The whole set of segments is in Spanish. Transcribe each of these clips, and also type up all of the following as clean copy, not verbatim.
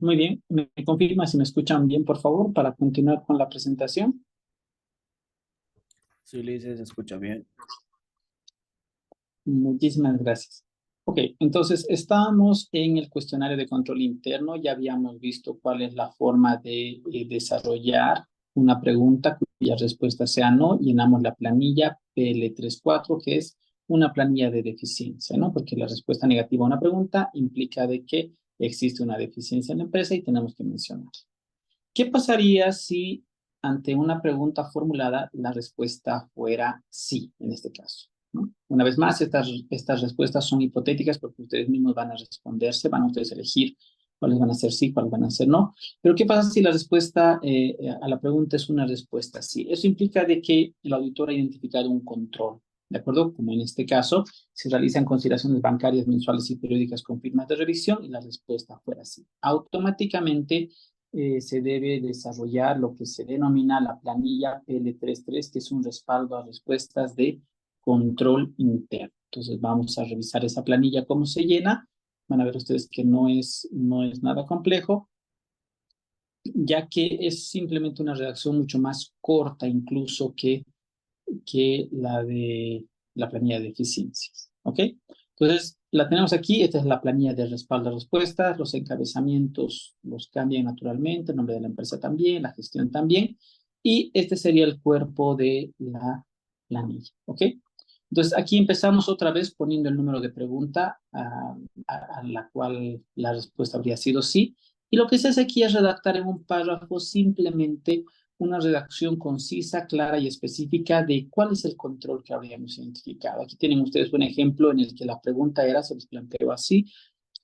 Muy bien, me confirma si me escuchan bien, por favor, para continuar con la presentación. Sí, Lice, se escucha bien. Muchísimas gracias. Ok, entonces estábamos en el cuestionario de control interno, ya habíamos visto cuál es la forma de desarrollar una pregunta cuya respuesta sea no, llenamos la planilla PL34, que es una planilla de deficiencia, ¿no? Porque la respuesta negativa a una pregunta implica de que existe una deficiencia en la empresa y tenemos que mencionar. ¿Qué pasaría si ante una pregunta formulada la respuesta fuera sí, en este caso? ¿No? Una vez más, estas respuestas son hipotéticas porque ustedes mismos van a responderse, van a ustedes elegir cuáles van a ser sí, cuáles van a ser no. Pero ¿qué pasa si la respuesta a la pregunta es una respuesta sí? Eso implica de que el auditor ha identificado un control, ¿de acuerdo? Como en este caso, se realizan consideraciones bancarias mensuales y periódicas con firmas de revisión y la respuesta fuera sí. Automáticamente se debe desarrollar lo que se denomina la planilla PL33, que es un respaldo a respuestas de control interno. Entonces vamos a revisar esa planilla, cómo se llena. Van a ver ustedes que no es nada complejo, ya que es simplemente una redacción mucho más corta incluso que la de la planilla de eficiencias. ¿Ok? Entonces, la tenemos aquí. Esta es la planilla de respaldo a respuestas. Los encabezamientos los cambian naturalmente, el nombre de la empresa también, la gestión también. Y este sería el cuerpo de la planilla. ¿Ok? Entonces, aquí empezamos otra vez poniendo el número de pregunta a la cual la respuesta habría sido sí. Y lo que se hace aquí es redactar en un párrafo simplemente una redacción concisa, clara y específica de cuál es el control que habríamos identificado. Aquí tienen ustedes un ejemplo en el que la pregunta era, se les planteó así: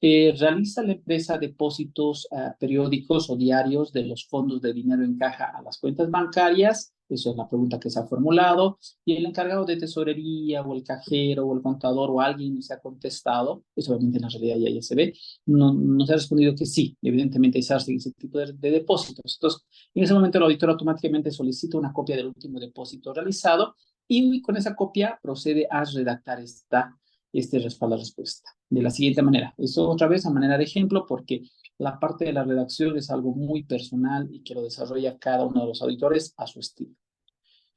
¿realiza la empresa depósitos periódicos o diarios de los fondos de dinero en caja a las cuentas bancarias? Esa es la pregunta que se ha formulado. Y el encargado de tesorería o el cajero o el contador o alguien se ha contestado, eso obviamente en la realidad ya se ve, no se ha respondido que sí, evidentemente se hace ese tipo de depósitos. Entonces, en ese momento el auditor automáticamente solicita una copia del último depósito realizado y con esa copia procede a redactar este respaldo a respuesta de la siguiente manera. Eso otra vez a manera de ejemplo porque la parte de la redacción es algo muy personal y que lo desarrolla cada uno de los auditores a su estilo.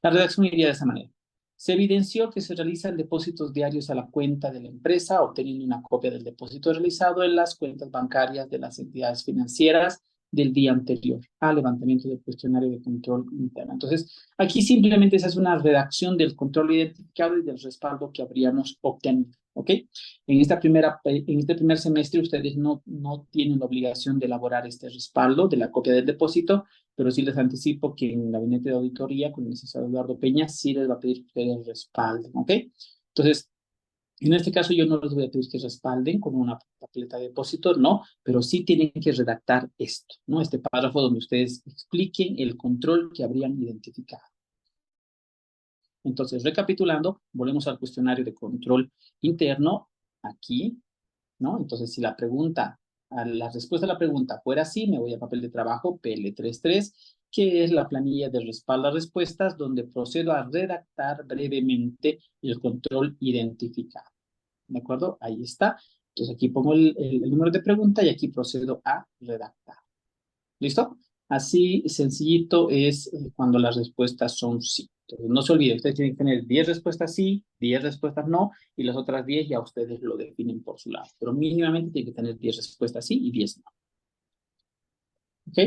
La redacción iría de esa manera. Se evidenció que se realizan depósitos diarios a la cuenta de la empresa, obteniendo una copia del depósito realizado en las cuentas bancarias de las entidades financieras del día anterior al levantamiento del cuestionario de control interno. Entonces, aquí simplemente esa es una redacción del control identificado y del respaldo que habríamos obtenido. ¿Ok? En este primer semestre ustedes no tienen la obligación de elaborar este respaldo de la copia del depósito, pero sí les anticipo que en el gabinete de auditoría con el licenciado Eduardo Peña sí les va a pedir que ustedes respalden, ¿ok? Entonces, en este caso yo no les voy a pedir que respalden con una papeleta de depósito, no, pero sí tienen que redactar esto, ¿no? Este párrafo donde ustedes expliquen el control que habrían identificado. Entonces, recapitulando, volvemos al cuestionario de control interno, aquí, ¿no? Entonces, si la respuesta a la pregunta fuera sí, me voy a papel de trabajo PL33, que es la planilla de respaldo a respuestas, donde procedo a redactar brevemente el control identificado. ¿De acuerdo? Ahí está. Entonces, aquí pongo el número de pregunta y aquí procedo a redactar. ¿Listo? Así sencillito es cuando las respuestas son sí. Entonces, no se olviden, ustedes tienen que tener 10 respuestas sí, 10 respuestas no, y las otras 10 ya ustedes lo definen por su lado. Pero mínimamente tienen que tener 10 respuestas sí y 10 no. ¿Ok?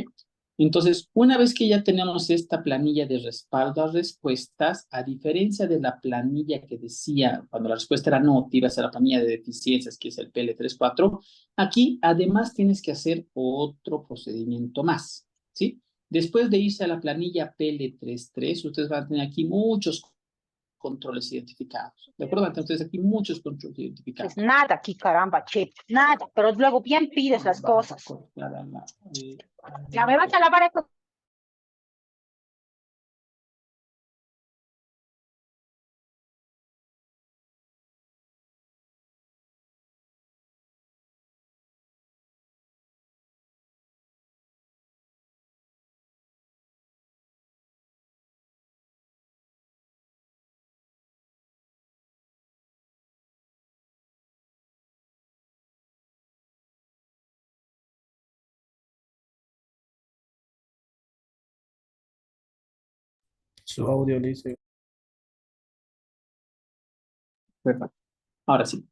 Entonces, una vez que ya tenemos esta planilla de respaldo a respuestas, a diferencia de la planilla que decía, cuando la respuesta era no, te ibas a la planilla de deficiencias, que es el PL34, aquí además tienes que hacer otro procedimiento más, ¿sí? Después de irse a la planilla PL33, ustedes van a tener aquí muchos controles identificados, ¿de acuerdo? Van a tener ustedes aquí muchos controles identificados. Pues nada aquí, caramba, che, nada, pero luego bien pides las cosas. Ya me vas a lavar esto. Su audio le dice. Perfecto. Ahora sí.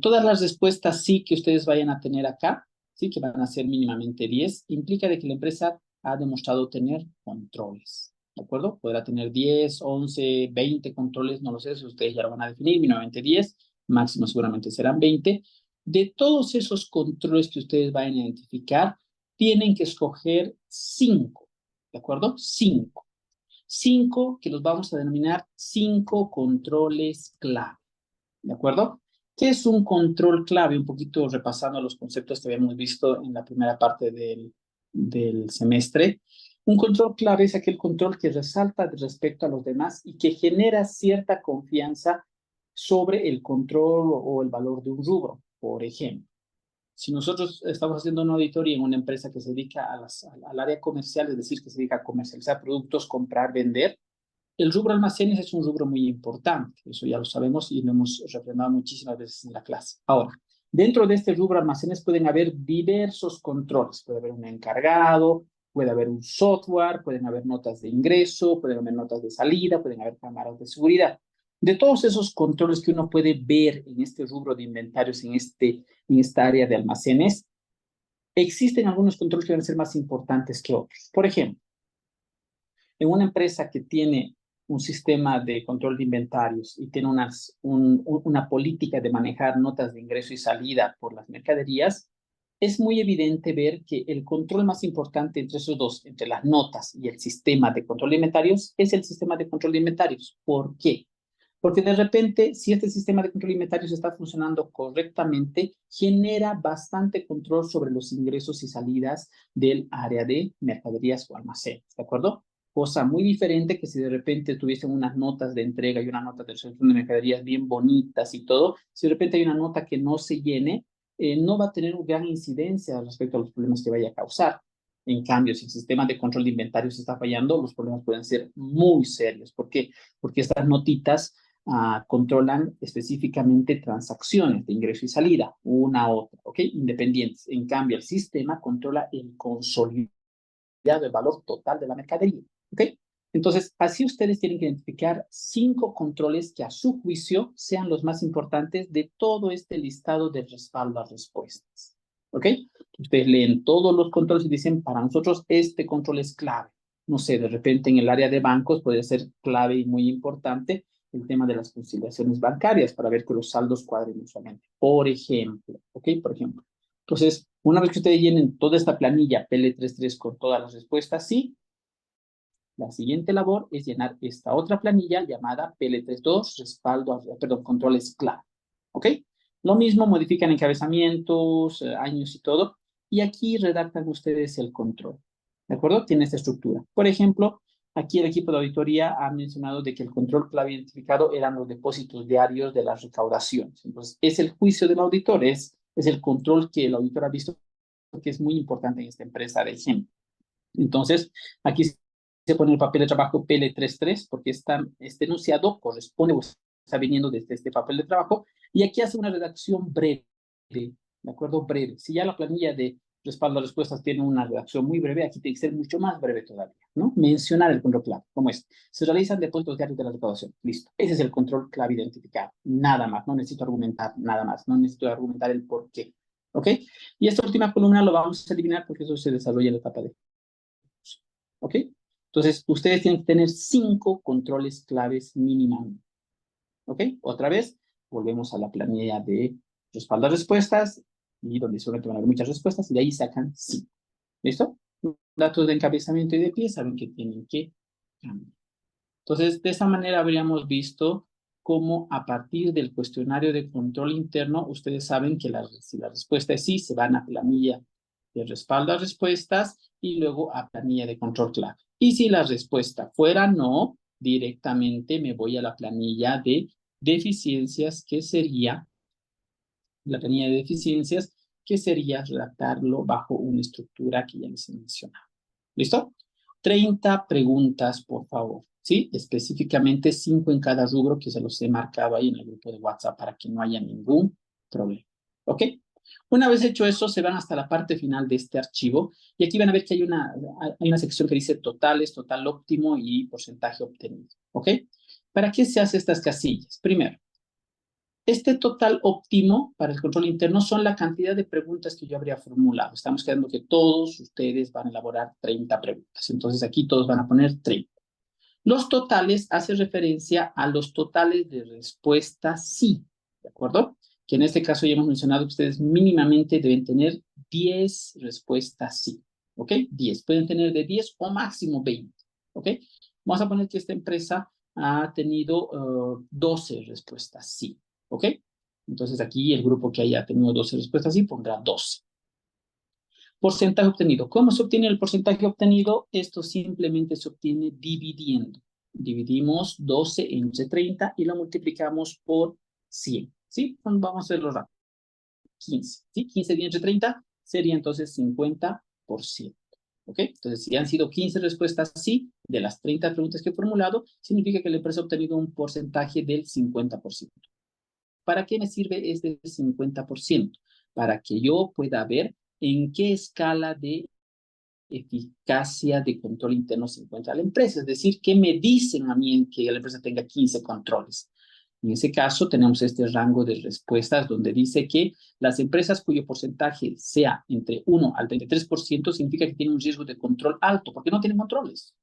Todas las respuestas sí que ustedes vayan a tener acá, sí que van a ser mínimamente 10, implica de que la empresa ha demostrado tener controles, ¿de acuerdo? Podrá tener 10, 11, 20 controles, no lo sé, si ustedes ya lo van a definir, mínimamente 10, máximo seguramente serán 20. De todos esos controles que ustedes vayan a identificar, tienen que escoger 5, ¿de acuerdo? 5. 5 que los vamos a denominar 5 controles clave, ¿de acuerdo? ¿Qué es un control clave? Un poquito repasando los conceptos que habíamos visto en la primera parte del semestre. Un control clave es aquel control que resalta respecto a los demás y que genera cierta confianza sobre el control o el valor de un rubro. Por ejemplo, si nosotros estamos haciendo una auditoría en una empresa que se dedica al área comercial, es decir, que se dedica a comercializar productos, comprar, vender, el rubro almacenes es un rubro muy importante, eso ya lo sabemos y lo hemos refrendado muchísimas veces en la clase. Ahora, dentro de este rubro almacenes pueden haber diversos controles, puede haber un encargado, puede haber un software, pueden haber notas de ingreso, pueden haber notas de salida, pueden haber cámaras de seguridad. De todos esos controles que uno puede ver en este rubro de inventarios, en esta área de almacenes, existen algunos controles que van a ser más importantes que otros. Por ejemplo, en una empresa que tiene un sistema de control de inventarios y tiene una política de manejar notas de ingreso y salida por las mercaderías, es muy evidente ver que el control más importante entre esos dos, entre las notas y el sistema de control de inventarios, es el sistema de control de inventarios. ¿Por qué? Porque de repente, si este sistema de control de inventarios está funcionando correctamente, genera bastante control sobre los ingresos y salidas del área de mercaderías o almacenes, ¿de acuerdo? Cosa muy diferente que si de repente tuviesen unas notas de entrega y una nota de recepción de mercaderías bien bonitas y todo, si de repente hay una nota que no se llene, no va a tener una gran incidencia respecto a los problemas que vaya a causar. En cambio, si el sistema de control de inventarios está fallando, los problemas pueden ser muy serios. ¿Por qué? Porque estas notitas controlan específicamente transacciones de ingreso y salida, una a otra, ¿ok? Independientes. En cambio, el sistema controla el consolidado, el valor total de la mercadería, ¿ok? Entonces, así ustedes tienen que identificar 5 controles que a su juicio sean los más importantes de todo este listado de respaldo a respuestas, ¿ok? Ustedes leen todos los controles y dicen, para nosotros este control es clave. No sé, de repente en el área de bancos puede ser clave y muy importante el tema de las conciliaciones bancarias para ver que los saldos cuadren usualmente. Por ejemplo, ¿ok? Por ejemplo. Entonces, una vez que ustedes llenen toda esta planilla PL33 con todas las respuestas, sí, la siguiente labor es llenar esta otra planilla llamada PL32, controles clave. ¿Ok? Lo mismo, modifican encabezamientos, años y todo, y aquí redactan ustedes el control. ¿De acuerdo? Tiene esta estructura. Por ejemplo, aquí el equipo de auditoría ha mencionado de que el control clave identificado eran los depósitos diarios de las recaudaciones. Entonces, es el juicio del auditor, es el control que el auditor ha visto que es muy importante en esta empresa de ejemplo. Entonces, aquí se pone el papel de trabajo PL33 porque este enunciado corresponde o está viniendo desde este papel de trabajo y aquí hace una redacción breve, ¿de acuerdo? Breve. Si ya la planilla de respaldo a respuestas tiene una redacción muy breve, aquí tiene que ser mucho más breve todavía, ¿no? Mencionar el control clave, como es. Se realizan depósitos diarios de la recaudación. Listo. Ese es el control clave identificado. Nada más. No necesito argumentar nada más. No necesito argumentar el por qué. ¿Ok? Y esta última columna lo vamos a eliminar porque eso se desarrolla en la etapa de. ¿Ok? Entonces, ustedes tienen que tener 5 controles claves mínimamente. ¿Ok? Otra vez, volvemos a la planilla de respaldo a respuestas, y donde seguramente van a haber muchas respuestas, y de ahí sacan 5. ¿Listo? Datos de encabezamiento y de pie, saben que tienen que cambiar. Entonces, de esa manera habríamos visto cómo a partir del cuestionario de control interno, ustedes saben que si la respuesta es sí, se van a planilla de respaldo a respuestas y luego a planilla de control clave. Y si la respuesta fuera no, directamente me voy a la planilla de deficiencias, que sería la planilla de deficiencias, que sería redactarlo bajo una estructura que ya les he mencionado. ¿Listo? 30 preguntas, por favor. ¿Sí? Específicamente 5 en cada rubro que se los he marcado ahí en el grupo de WhatsApp para que no haya ningún problema. ¿Ok? Una vez hecho eso, se van hasta la parte final de este archivo y aquí van a ver que hay una sección que dice totales, total óptimo y porcentaje obtenido. ¿Ok? ¿Para qué se hacen estas casillas? Primero, Este total óptimo para el control interno son la cantidad de preguntas que yo habría formulado. Estamos quedando que todos ustedes van a elaborar 30 preguntas. Entonces aquí todos van a poner 30. Los totales hacen referencia a los totales de respuesta sí, ¿de acuerdo? Que en este caso ya hemos mencionado que ustedes mínimamente deben tener 10 respuestas sí, ¿ok? 10, pueden tener de 10 o máximo 20, ¿ok? Vamos a poner que esta empresa ha tenido 12 respuestas sí, ¿ok? Entonces aquí el grupo que haya tenido 12 respuestas sí pondrá 12. Porcentaje obtenido. ¿Cómo se obtiene el porcentaje obtenido? Esto simplemente se obtiene dividiendo. Dividimos 12 entre 30 y lo multiplicamos por 100. ¿Sí? Vamos a hacerlo rápido. 15. ¿Sí? 15 entre 30 sería entonces 50%. ¿Ok? Entonces, si han sido 15 respuestas sí, de las 30 preguntas que he formulado, significa que la empresa ha obtenido un porcentaje del 50%. ¿Para qué me sirve este 50%? Para que yo pueda ver en qué escala de eficacia de control interno se encuentra la empresa. Es decir, ¿qué me dicen a mí en que la empresa tenga 15 controles? En ese caso, tenemos este rango de respuestas donde dice que las empresas cuyo porcentaje sea entre 1 al 23% significa que tienen un riesgo de control alto, porque no tienen controles,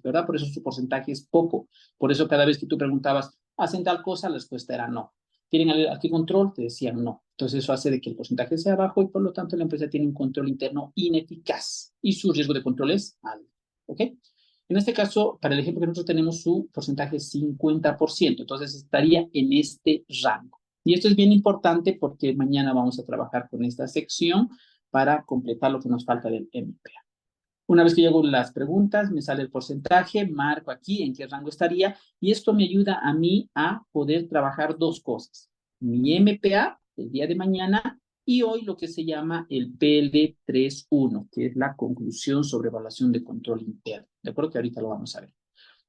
¿verdad? Por eso su porcentaje es poco. Por eso cada vez que tú preguntabas, ¿hacen tal cosa? La respuesta era no. ¿Tienen aquí control? Te decían no. Entonces eso hace de que el porcentaje sea bajo y por lo tanto la empresa tiene un control interno ineficaz y su riesgo de control es alto. ¿Ok? En este caso, para el ejemplo que nosotros tenemos, su porcentaje es 50%. Entonces estaría en este rango. Y esto es bien importante porque mañana vamos a trabajar con esta sección para completar lo que nos falta del MPA. Una vez que llego las preguntas, me sale el porcentaje, marco aquí en qué rango estaría y esto me ayuda a mí a poder trabajar dos cosas. Mi MPA el día de mañana y hoy lo que se llama el PL31, que es la conclusión sobre evaluación de control interno. De acuerdo que ahorita lo vamos a ver.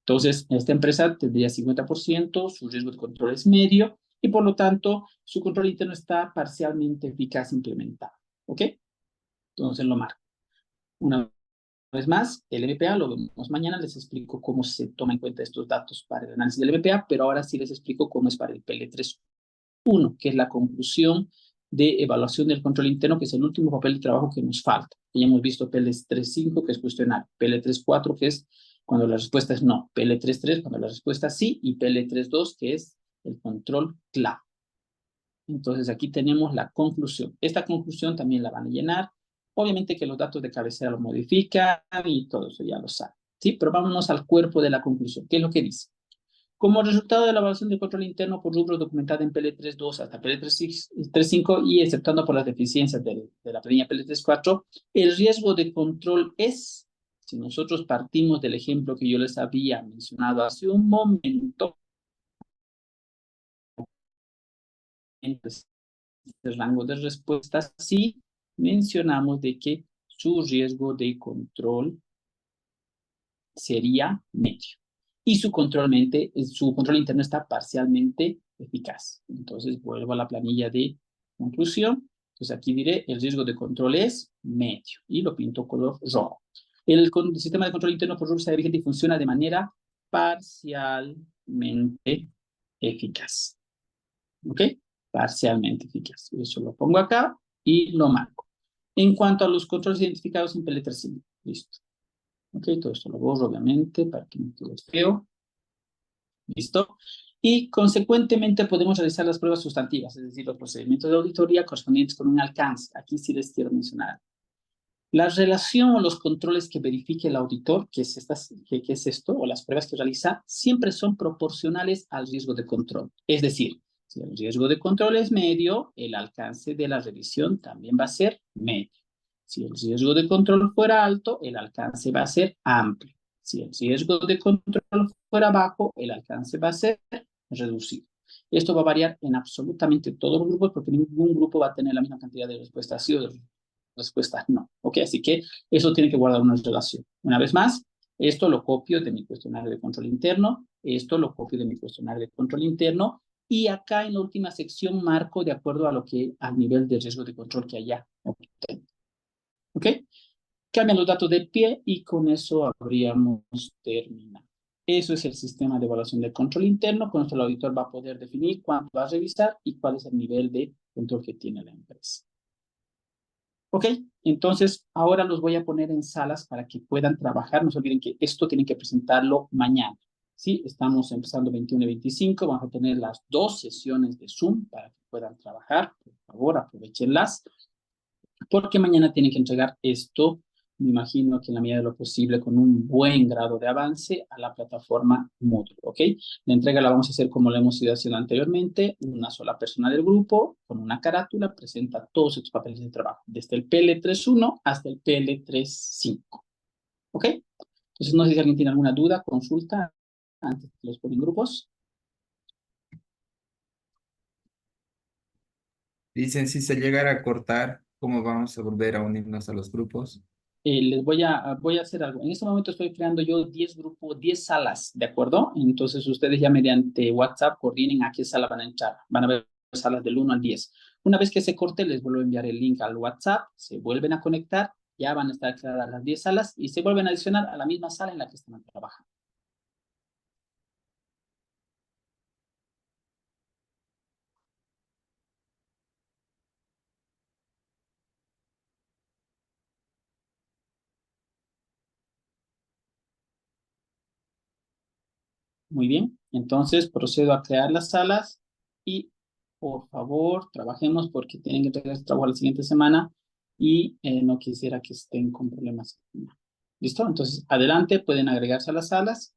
Entonces, esta empresa tendría 50%, su riesgo de control es medio y por lo tanto su control interno está parcialmente eficaz implementado. ¿Ok? Entonces lo marco. Una vez más, el MPA lo vemos mañana, les explico cómo se toma en cuenta estos datos para el análisis del MPA, pero ahora sí les explico cómo es para el PL31, que es la conclusión de evaluación del control interno, que es el último papel de trabajo que nos falta. Ya hemos visto PL35, que es cuestionario, PL34, que es cuando la respuesta es no, PL33, cuando la respuesta es sí, y PL32, que es el control clave. Entonces aquí tenemos la conclusión. Esta conclusión también la van a llenar. Obviamente que los datos de cabecera lo modifican y todo eso ya lo saben. ¿Sí? Pero vámonos al cuerpo de la conclusión. ¿Qué es lo que dice? Como resultado de la evaluación del control interno por rubros documentada en PL32 hasta PL35 y exceptuando por las deficiencias de la planilla PL34, el riesgo de control es, si nosotros partimos del ejemplo que yo les había mencionado hace un momento, entonces, el rango de respuestas, sí mencionamos de que su riesgo de control sería medio. Y su control interno está parcialmente eficaz. Entonces, vuelvo a la planilla de conclusión. Entonces, aquí diré, el riesgo de control es medio. Y lo pinto color rojo. El sistema de control interno por rubros está vigente y funciona de manera parcialmente eficaz. ¿Ok? Parcialmente eficaz. Eso lo pongo acá y lo marco. En cuanto a los controles identificados en PL35, listo. Ok, todo esto lo borro obviamente para que no quede feo. Listo. Y consecuentemente podemos realizar las pruebas sustantivas, es decir, los procedimientos de auditoría correspondientes con un alcance. Aquí sí les quiero mencionar. La relación o los controles que verifique el auditor, que es esto, o las pruebas que realiza, siempre son proporcionales al riesgo de control. Es decir, si el riesgo de control es medio, el alcance de la revisión también va a ser medio. Si el riesgo de control fuera alto, el alcance va a ser amplio. Si el riesgo de control fuera bajo, el alcance va a ser reducido. Esto va a variar en absolutamente todos los grupos porque ningún grupo va a tener la misma cantidad de respuestas sí o de respuestas no. ¿Ok? Así que eso tiene que guardar una relación. Una vez más, esto lo copio de mi cuestionario de control interno, esto lo copio de mi cuestionario de control interno y acá en la última sección marco de acuerdo a al nivel de riesgo de control que haya obtenido. ¿Ok? Cambian los datos de pie y con eso habríamos terminado. Eso es el sistema de evaluación del control interno. Con esto el auditor va a poder definir cuánto va a revisar y cuál es el nivel de control que tiene la empresa. Ok, entonces ahora los voy a poner en salas para que puedan trabajar. No se olviden que esto tienen que presentarlo mañana. Sí, estamos empezando 21 y 25. Vamos a tener las 2 sesiones de Zoom para que puedan trabajar. Por favor, aprovechenlas. Porque mañana tienen que entregar esto, me imagino que en la medida de lo posible, con un buen grado de avance a la plataforma Moodle, ¿ok? La entrega la vamos a hacer como la hemos ido haciendo anteriormente. Una sola persona del grupo, con una carátula, presenta todos estos papeles de trabajo, desde el PL3.1 hasta el PL3.5, ¿ok? Entonces, no sé si alguien tiene alguna duda, consulta, antes que los pongan en grupos. Dicen, si se llegara a cortar, ¿cómo vamos a volver a unirnos a los grupos? Les voy a hacer algo. En este momento estoy creando yo 10 grupos, 10 salas, ¿de acuerdo? Entonces ustedes ya mediante WhatsApp coordinen a qué sala van a entrar. Van a ver salas del 1 al 10. Una vez que se corte, les vuelvo a enviar el link al WhatsApp, se vuelven a conectar, ya van a estar creadas las 10 salas y se vuelven a adicionar a la misma sala en la que están trabajando. Muy bien, entonces procedo a crear las salas y por favor trabajemos porque tienen que entregar este trabajo la siguiente semana y no quisiera que estén con problemas. ¿Listo? Entonces adelante, pueden agregarse a las salas